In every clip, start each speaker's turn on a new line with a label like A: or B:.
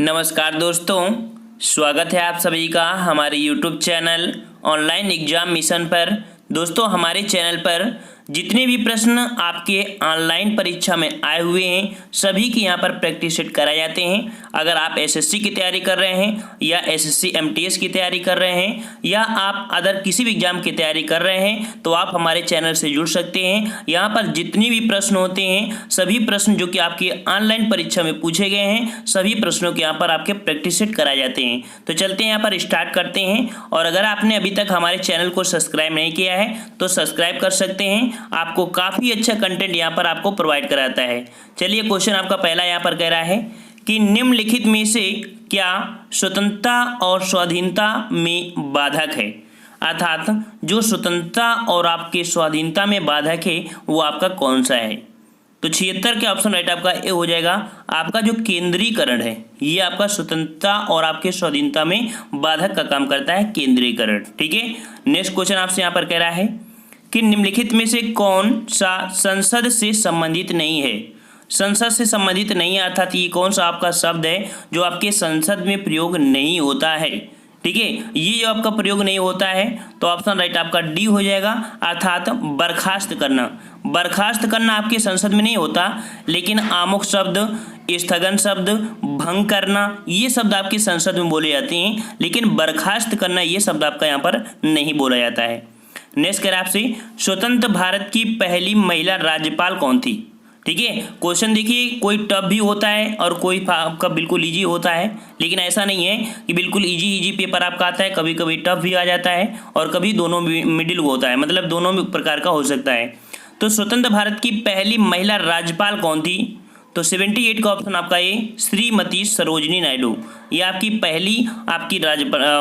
A: नमस्कार दोस्तों, स्वागत है आप सभी का हमारे YouTube channel online exam mission पर। दोस्तों, हमारे चैनल पर जितने भी प्रश्न आपके ऑनलाइन परीक्षा में आए हुए हैं सभी की यहाँ पर प्रैक्टिस सेट कराए जाते हैं। अगर आप एसएससी की तैयारी कर रहे हैं या एसएससी एमटीएस की तैयारी कर रहे हैं या आप अदर किसी भी एग्जाम की तैयारी कर रहे हैं तो आप हमारे चैनल से जुड़ सकते हैं। यहाँ पर जितने भी प्रश्न होते हैं सभी प्रश्न जो कि आपकी ऑनलाइन परीक्षा में पूछे गए हैं सभी प्रश्नों के यहाँ पर आपके प्रैक्टिस सेट कराए जाते हैं। तो चलते हैं यहाँ पर स्टार्ट करते हैं। और अगर आपने अभी तक हमारे चैनल को सब्सक्राइब नहीं किया है तो सब्सक्राइब कर सकते हैं। आपको काफ़ी अच्छा कंटेंट यहाँ पर आपको प्रोवाइड कराता है। चलिए, क्वेश्चन आपका पहला यहाँ पर कह रहा है कि निम्नलिखित में से क्या स्वतंत्रता और स्वाधीनता में बाधक है। अर्थात जो स्वतंत्रता और आपके स्वाधीनता में बाधक है वो आपका कौन सा है। तो 76 के ऑप्शन राइट आपका ए हो जाएगा। आपका जो केंद्रीकरण है ये आपका स्वतंत्रता और आपके स्वाधीनता में बाधक का काम करता है, केंद्रीकरण। ठीक है। नेक्स्ट क्वेश्चन आपसे यहाँ पर कह रहा है कि निम्नलिखित में से कौन सा संसद से संबंधित नहीं है। संसद से संबंधित नहीं है अर्थात ये कौन सा आपका शब्द है जो आपके संसद में प्रयोग नहीं होता है। ठीक है, ये जो आपका प्रयोग नहीं होता है तो ऑप्शन राइट आपका डी हो जाएगा। अर्थात बर्खास्त करना। बर्खास्त करना आपके संसद में नहीं होता, लेकिन आमुख शब्द, स्थगन शब्द, भंग करना ये शब्द आपके संसद में बोले जाते हैं, लेकिन बर्खास्त करना ये शब्द आपका यहाँ पर नहीं बोला जाता है। नेक्स्ट करें आपसे, स्वतंत्र भारत की पहली महिला राज्यपाल कौन थी। ठीक है, क्वेश्चन देखिए कोई टफ भी होता है और कोई आपका बिल्कुल इजी होता है, लेकिन ऐसा नहीं है कि बिल्कुल इजी पेपर आपका आता है। कभी कभी टफ भी आ जाता है और कभी दोनों मिडिल होता है, मतलब दोनों प्रकार का हो सकता है। तो स्वतंत्र भारत की पहली महिला राज्यपाल कौन थी। तो 78 का ऑप्शन आपका ये श्रीमती सरोजिनी नायडू, ये आपकी पहली आपकी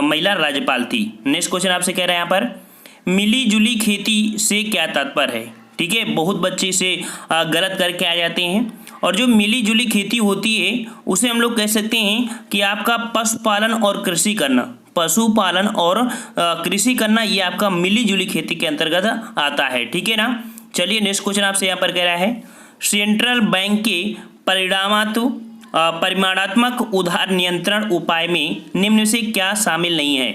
A: महिला राज्यपाल थी। नेक्स्ट क्वेश्चन आपसे कह रहे हैं यहाँ पर मिली जुली खेती से क्या तात्पर्य है। ठीक है, बहुत बच्चे इसे गलत करके आ जाते हैं। और जो मिली जुली खेती होती है उसे हम लोग कह सकते हैं कि आपका पशुपालन और कृषि करना। पशुपालन और कृषि करना ये आपका मिली जुली खेती के अंतर्गत आता है। ठीक है ना। चलिए, नेक्स्ट क्वेश्चन आपसे यहाँ पर कह रहा है सेंट्रल बैंक के परिमाणात्मक उधार नियंत्रण उपाय में निम्न से क्या शामिल नहीं है।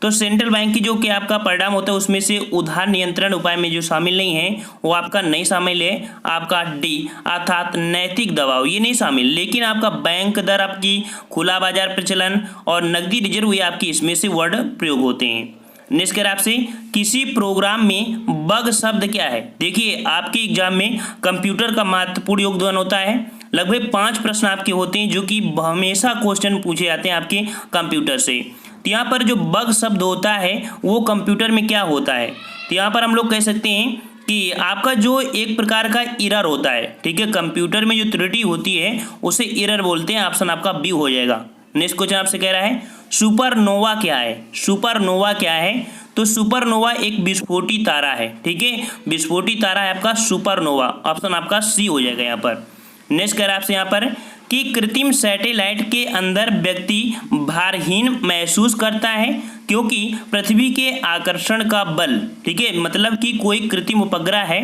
A: तो सेंट्रल बैंक की जो कि आपका परिणाम होता है उसमें से उधार नियंत्रण उपाय में जो शामिल नहीं है वो आपका नहीं शामिल है, आपका डी अर्थात नैतिक दबाव ये नहीं शामिल। लेकिन आपका बैंक दर, आपकी खुला बाजार प्रचलन और नकदी रिजर्व ये आपकी इसमें से वर्ड प्रयोग होते हैं। नेक्स्ट करें आपसे किसी प्रोग्राम में बग शब्द क्या है। देखिए, आपके एग्जाम में कंप्यूटर का महत्वपूर्ण योगदान होता है। लगभग 5 प्रश्न आपके होते हैं जो कि हमेशा क्वेश्चन पूछे जाते हैं आपके कंप्यूटर से। तो यहाँ पर जो बग शब्द होता है वो कंप्यूटर में क्या होता है। तो यहाँ पर हम लोग कह सकते हैं कि आपका जो एक प्रकार का एरर होता है। ठीक है, कंप्यूटर में जो त्रुटि होती है उसे एरर बोलते हैं। ऑप्शन आपका बी हो जाएगा। नेक्स्ट क्वेश्चन आपसे कह रहा है सुपरनोवा क्या है। सुपरनोवा क्या है। तो सुपरनोवा एक विस्फोटी तारा है। ठीक है, विस्फोटी तारा है आपका सुपरनोवा। ऑप्शन आपका सी हो जाएगा यहाँ पर। नेक्स्ट कह रहा है आपसे यहाँ पर कि कृत्रिम सैटेलाइट के अंदर व्यक्ति भारहीन महसूस करता है क्योंकि पृथ्वी के आकर्षण का बल। ठीक है, मतलब कि कोई कृत्रिम उपग्रह है,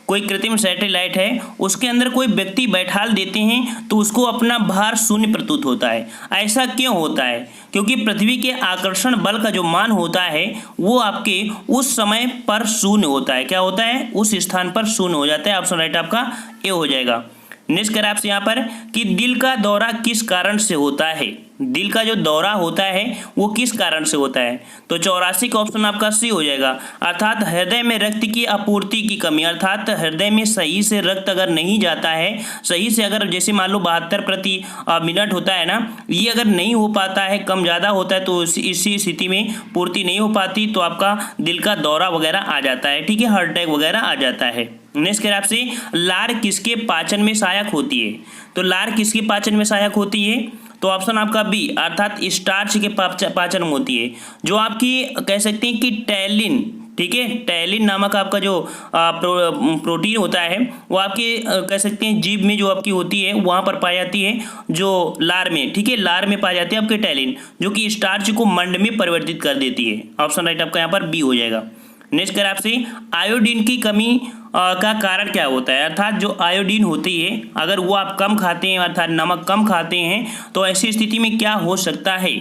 A: कोई कृत्रिम सैटेलाइट है, उसके अंदर कोई व्यक्ति बैठाल देते हैं तो उसको अपना भार शून्य प्रतीत होता है। ऐसा क्यों होता है। क्योंकि पृथ्वी के आकर्षण बल का जो मान होता है वो आपके उस समय पर शून्य होता है। क्या होता है, उस स्थान पर शून्य हो जाता है। ऑप्शन राइट आपका ए हो जाएगा। नेक्स्ट करें आपसे यहाँ पर कि दिल का दौरा किस कारण से होता है। दिल का जो दौरा होता है वो किस कारण से होता है। तो 84 का ऑप्शन आपका सी हो जाएगा। अर्थात हृदय में रक्त की आपूर्ति की कमी, अर्थात हृदय में सही से रक्त अगर नहीं जाता है, सही से अगर जैसे मान लो 72 प्रति मिनट होता है ना, ये अगर नहीं हो पाता है, कम ज़्यादा होता है तो इसी स्थिति में पूर्ति नहीं हो पाती तो आपका दिल का दौरा वगैरह आ जाता है। ठीक है, हार्ट अटैक वगैरह आ जाता है। नेक्स्ट करें आपसे लार किसके पाचन में सहायक होती है। तो लार किसके पाचन में सहायक होती है। तो ऑप्शन आपका बी अर्थात स्टार्च के पाचन में होती है। जो आपकी कह सकते हैं कि टैलिन, ठीक है, टैलिन नामक आपका जो प्रोटीन होता है वो आपके कह सकते हैं जीभ में जो आपकी होती है वहाँ पर पाई जाती है, जो लार में। ठीक है, लार में पाई जाती है आपके टैलिन, जो कि स्टार्च को मंड में परिवर्तित कर देती है। ऑप्शन राइट आपका यहाँ पर बी हो जाएगा। नेक्स्ट करें आपसे, आयोडीन की कमी का कारण क्या होता है, अर्थात जो आयोडीन होती है अगर वो आप कम खाते हैं, अर्थात नमक कम खाते हैं, तो ऐसी स्थिति में क्या हो सकता है।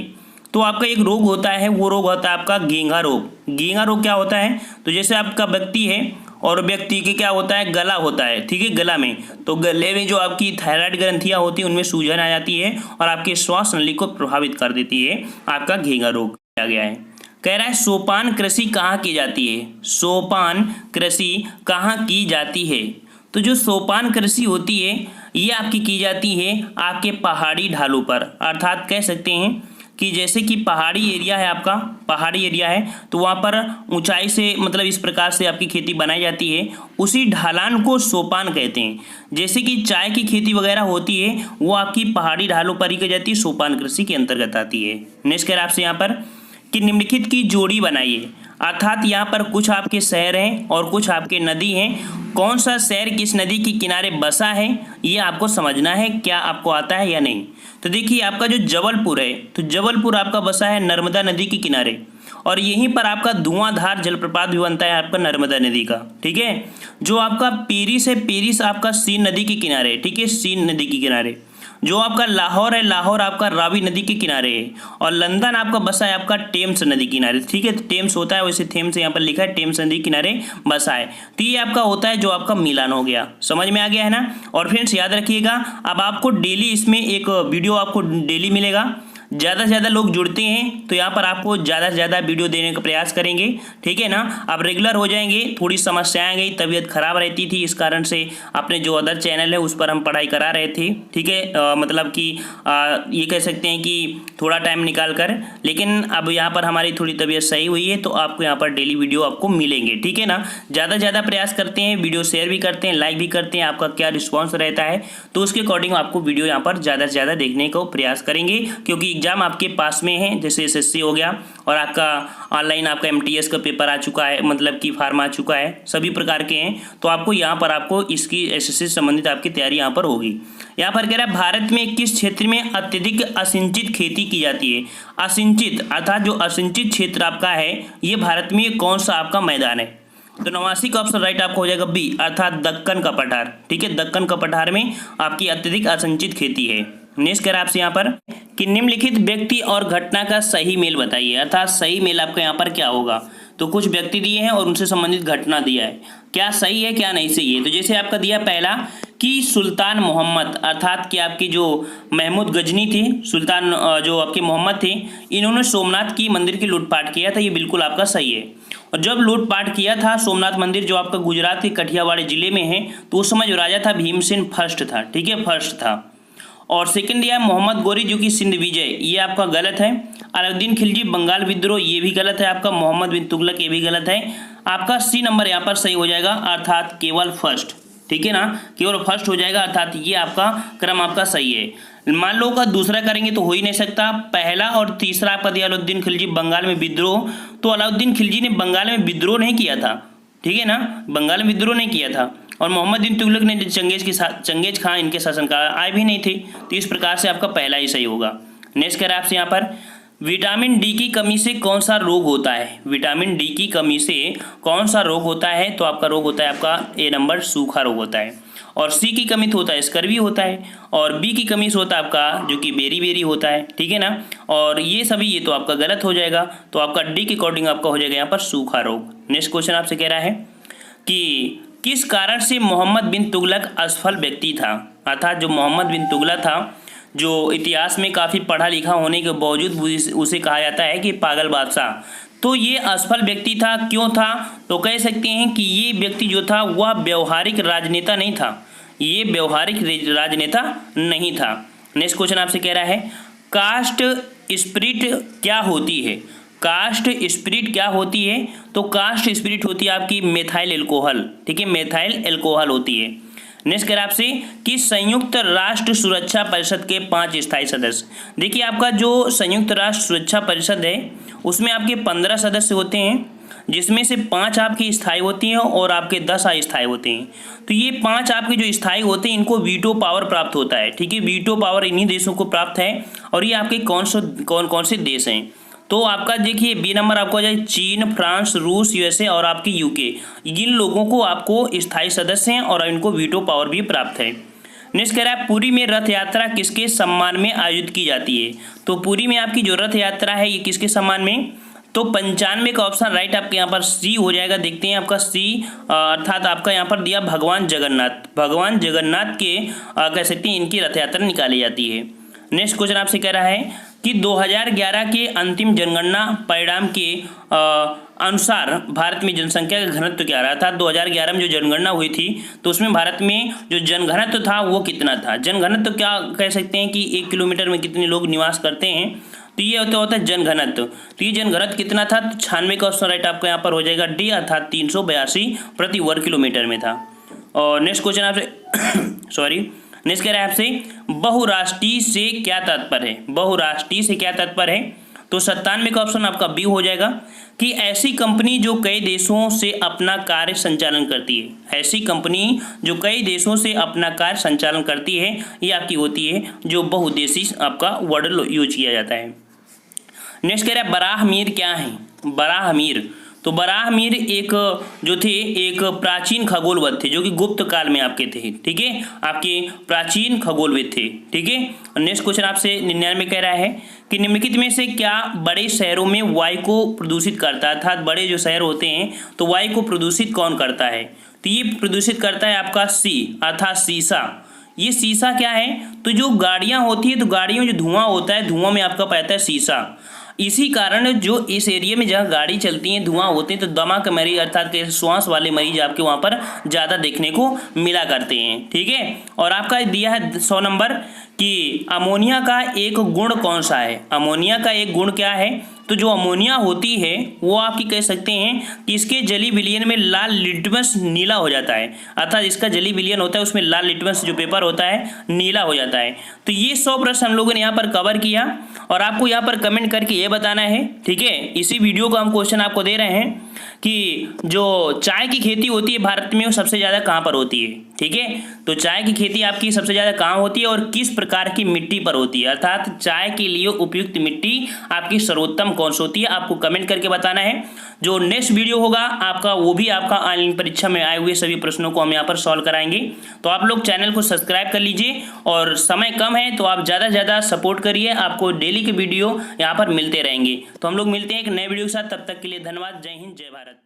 A: तो आपका एक रोग होता है, वो रोग होता है आपका घेंघा रोग। घेंघा रोग क्या होता है, तो जैसे आपका व्यक्ति है और व्यक्ति के क्या होता है, गला होता है, ठीक है, गला में, तो गले में जो आपकी थायराइड ग्रंथियां होती हैं उनमें सूजन आ जाती है और आपके श्वास नली को प्रभावित कर देती है, आपका घेंघा रोग किया गया है। कह रहा है सोपान कृषि कहाँ की जाती है, सोपान कृषि कहाँ की जाती है। तो जो सोपान कृषि होती है ये आपकी की जाती है आपके पहाड़ी ढालों पर, अर्थात कह सकते हैं कि जैसे कि पहाड़ी एरिया है, आपका पहाड़ी एरिया है तो वहाँ पर ऊंचाई से मतलब इस प्रकार से आपकी खेती बनाई जाती है, उसी ढलान को सोपान कहते हैं। जैसे कि चाय की खेती वगैरह होती है वो आपकी पहाड़ी ढालों पर ही की जाती है, सोपान कृषि के अंतर्गत आती है। नेक्स्ट कह आपसे यहाँ पर कि निम्नलिखित की जोड़ी बनाइए, अर्थात यहाँ पर कुछ आपके शहर हैं और कुछ आपके नदी हैं, कौन सा शहर किस नदी के किनारे बसा है ये आपको समझना है, क्या आपको आता है या नहीं। तो देखिए आपका जो जबलपुर है, तो जबलपुर आपका बसा है नर्मदा नदी के किनारे, और यहीं पर आपका धुआंधार जलप्रपात भी बनता है आपका नर्मदा नदी का, ठीक है। जो आपका पेरिस है, पेरिस आपका सीन नदी के किनारे, ठीक है, सीन नदी के किनारे। जो आपका लाहौर है, लाहौर आपका रावी नदी के किनारे है, और लंदन आपका बसा है आपका टेम्स नदी किनारे, ठीक है, टेम्स होता है वैसे थेम्स यहाँ पर लिखा है, टेम्स नदी किनारे बसा है। तो ये आपका होता है जो आपका मिलान हो गया, समझ में आ गया है ना। और फ्रेंड्स याद रखिएगा, अब आपको डेली इसमें एक वीडियो आपको डेली मिलेगा, ज़्यादा से ज़्यादा लोग जुड़ते हैं तो यहाँ पर आपको ज़्यादा से ज़्यादा वीडियो देने का प्रयास करेंगे, ठीक है ना। आप रेगुलर हो जाएंगे, थोड़ी समस्याएं आ गई, तबीयत खराब रहती थी, इस कारण से अपने जो अदर चैनल है उस पर हम पढ़ाई करा रहे थे, ठीक है, मतलब कि ये कह सकते हैं कि थोड़ा टाइम निकाल कर, लेकिन अब यहाँ पर हमारी थोड़ी तबीयत सही हुई है तो आपको यहाँ पर डेली वीडियो आपको मिलेंगे, ठीक है ना। ज़्यादा से ज़्यादा प्रयास करते हैं, वीडियो शेयर भी करते हैं, लाइक भी करते हैं, आपका क्या रिस्पॉन्स रहता है तो उसके अकॉर्डिंग आपको वीडियो यहाँ पर ज़्यादा से ज़्यादा देखने को प्रयास करेंगे, क्योंकि एग्जाम आपके पास में है, जैसे एसएससी हो गया और आपका ऑनलाइन आपका एमटीएस का पेपर आ चुका है, मतलब कि फार्म आ चुका है, सभी प्रकार के हैं, तो आपको यहाँ पर आपको इसकी एसएससी से संबंधित आपकी तैयारी यहाँ पर होगी। यहाँ पर कह रहा है भारत में किस क्षेत्र में अत्यधिक असिंचित खेती की जाती है। असिंचित अर्थात जो असिंचित क्षेत्र आपका है ये भारत में कौन सा आपका मैदान है। तो 89 का ऑप्शन राइट आपको हो जाएगा बी, अर्थात दक्कन का पठार, ठीक है, दक्कन का पठार में आपकी अत्यधिक असिंचित खेती है। नेक्स्ट कह रहा है आपसे यहाँ पर कि निम्नलिखित व्यक्ति और घटना का सही मेल बताइए, अर्थात सही मेल आपका यहाँ पर क्या होगा। तो कुछ व्यक्ति दिए हैं और उनसे संबंधित घटना दिया है, क्या सही है क्या नहीं सही है। तो जैसे आपका दिया पहला कि सुल्तान मोहम्मद, अर्थात कि आपकी जो महमूद गजनी थी, सुल्तान जो आपके मोहम्मद थे, इन्होंने सोमनाथ की मंदिर की लूटपाट किया था, ये बिल्कुल आपका सही है। और जब लूटपाट किया था सोमनाथ मंदिर जो आपका गुजरात के कठियावाड़ जिले में है, तो उस समय जो राजा था भीमसेन फर्स्ट था, ठीक है, फर्स्ट था। और सेकंड दिया मोहम्मद गोरी जो कि सिंध विजय, ये आपका गलत है। अलाउद्दीन खिलजी बंगाल विद्रोह, ये भी गलत है आपका। मोहम्मद बिन तुगलक, ये भी गलत है। आपका सी नंबर यहाँ पर सही हो जाएगा, अर्थात केवल फर्स्ट, ठीक है ना, केवल फर्स्ट हो जाएगा, अर्थात ये आपका क्रम आपका सही है। मान लो का दूसरा करेंगे तो हो ही नहीं सकता। पहला और तीसरा आपका दिया अलाउद्दीन खिलजी बंगाल में विद्रोह, तो अलाउद्दीन खिलजी ने बंगाल में विद्रोह नहीं किया था, ठीक है ना, बंगाल में विद्रोह नहीं किया था। और मोहम्मद बिन तुगलक ने चंगेज खां इनके शासनकाल आए भी नहीं थे, तो इस प्रकार से आपका पहला ही सही होगा। नेक्स्ट करें आपसे यहाँ पर विटामिन डी की कमी से कौन सा रोग होता है। विटामिन डी की कमी से कौन सा रोग होता है, तो आपका रोग होता है आपका ए नंबर सूखा रोग होता है। और सी की कमी तो होता है स्कर्वी होता है, और बी की कमी से होता है आपका जो कि बेरी होता है, ठीक है ना। और ये सभी ये तो आपका गलत हो जाएगा, तो आपका डी के अकॉर्डिंग आपका हो जाएगा यहाँ पर सूखा रोग। नेक्स्ट क्वेश्चन आपसे कह रहा है कि किस कारण से मोहम्मद बिन तुगलक असफल व्यक्ति था, अर्थात जो मोहम्मद बिन तुगलक था, जो इतिहास में काफ़ी पढ़ा लिखा होने के बावजूद उसे कहा जाता है कि पागल बादशाह, तो ये असफल व्यक्ति था, क्यों था। तो कह सकते हैं कि ये व्यक्ति जो था वह व्यवहारिक राजनेता नहीं था, ये व्यवहारिक राजनेता नहीं था। नेक्स्ट क्वेश्चन आपसे कह रहा है कास्ट स्पिरिट क्या होती है। कास्ट स्पिरिट क्या होती है, तो कास्ट स्पिरिट होती है आपकी मेथाइल एल्कोहल, ठीक है, मेथाइल एल्कोहल होती है। नेक्स्ट करें आपसे कि संयुक्त राष्ट्र सुरक्षा परिषद के 5 स्थायी सदस्य। देखिए आपका जो संयुक्त राष्ट्र सुरक्षा परिषद है उसमें आपके 15 सदस्य होते हैं, जिसमें से 5 आपकी स्थायी होती हैं और आपके 10 अस्थायी होते हैं। तो ये 5 आपके जो स्थायी होते हैं इनको वीटो पावर प्राप्त होता है, ठीक है, वीटो पावर इन्हीं देशों को प्राप्त है। और ये आपके कौन से देश हैं, तो आपका देखिए बी नंबर आपको आ जाए चीन, फ्रांस, रूस, यूएसए और आपकी यूके। इन लोगों को आपको स्थायी सदस्य हैं और इनको वीटो पावर भी प्राप्त है। नेक्स्ट कह रहा है पुरी में रथ यात्रा किसके सम्मान में आयोजित की जाती है। तो पुरी में आपकी जो रथ यात्रा है ये किसके सम्मान में, तो 95 का ऑप्शन राइट आपके यहाँ पर सी हो जाएगा। देखते हैं आपका सी अर्थात आपका यहाँ पर दिया भगवान जगन्नाथ के कह सकते हैं इनकी रथ यात्रा निकाली जाती है। नेक्स्ट क्वेश्चन आपसे कह रहा है कि 2011 के अंतिम जनगणना परिणाम के अनुसार भारत में जनसंख्या का घनत्व क्या रहा था। 2011 में जो जनगणना हुई थी तो उसमें भारत में जो जनघनत्व था वो कितना था। जनघनत्व क्या कह सकते हैं कि 1 किलोमीटर में कितने लोग निवास करते हैं, तो ये होता है जनघनत्व। तो ये जनघनत्व कितना था, तो 96 का ऑप्शन राइट आपका यहाँ पर हो जाएगा डी, अर्थात 382 प्रति वर्ग किलोमीटर में था। और नेक्स्ट क्वेश्चन आपसे नेक्स्ट कह रहा है आपसे बहुराष्ट्रीय से क्या तात्पर्य है। बहुराष्ट्रीय से क्या तात्पर्य है, तो 97 का ऑप्शन आपका बी हो जाएगा कि ऐसी कंपनी जो कई देशों से अपना कार्य संचालन करती है। ऐसी कंपनी जो कई देशों से अपना कार्य संचालन करती है ये आपकी होती है जो बहुउद्देशीय आपका वर्ड यूज किया जाता है। नेक्स्ट कह रहा है बराहमीर क्या है। बराहमीर, तो बराहमीर एक जो थे एक प्राचीन खगोलविद थे जो कि गुप्त काल में आपके थे, ठीक है, आपके प्राचीन खगोलविद थे, ठीक है। नेक्स्ट क्वेश्चन आपसे 99 कह रहा है कि निम्नलिखित में से क्या बड़े शहरों में वायु को प्रदूषित करता है, अर्थात बड़े जो शहर होते हैं तो वायु को प्रदूषित कौन करता है। तो ये प्रदूषित करता है आपका सी, अर्थात शीशा। ये शीशा क्या है, तो जो गाड़ियाँ होती है तो गाड़ियों में जो धुआं होता है धुआं में आपका पाता है शीशा। इसी कारण जो इस एरिया में जहाँ गाड़ी चलती है धुआं होते हैं तो दमा के मरीज अर्थात के श्वास वाले मरीज आपके वहाँ पर ज़्यादा देखने को मिला करते हैं, ठीक है। और आपका दिया है 100 नंबर कि अमोनिया का एक गुण कौन सा है। अमोनिया का एक गुण क्या है, तो जो अमोनिया होती है वो आपकी कह सकते हैं कि इसके जली विलयन में लाल लिटमस नीला हो जाता है, अर्थात इसका जली विलयन होता है उसमें लाल लिटमस जो पेपर होता है नीला हो जाता है। तो ये 100 प्रश्न हम लोगों ने यहाँ पर कवर किया और आपको यहाँ पर कमेंट करके ये बताना है, ठीक है। इसी वीडियो को हम क्वेश्चन आपको दे रहे हैं कि जो चाय की खेती होती है भारत में वो सबसे ज़्यादा कहाँ पर होती है, ठीक है। तो चाय की खेती आपकी सबसे ज़्यादा कहाँ होती है और किस प्रकार की मिट्टी पर होती है, अर्थात चाय के लिए उपयुक्त मिट्टी आपकी सर्वोत्तम कौन सी होती है, आपको कमेंट करके बताना है। जो नेक्स्ट वीडियो होगा आपका वो भी आपका ऑनलाइन परीक्षा में आए हुए सभी प्रश्नों को हम यहाँ पर सॉल्व कराएंगे। तो आप लोग चैनल को सब्सक्राइब कर लीजिए और समय कम है तो आप ज़्यादा से ज़्यादा सपोर्ट करिए, आपको डेली के वीडियो यहाँ पर मिलते रहेंगे। तो हम लोग मिलते हैं एक नए वीडियो के साथ, तब तक के लिए धन्यवाद। जय हिंद, जय भारत।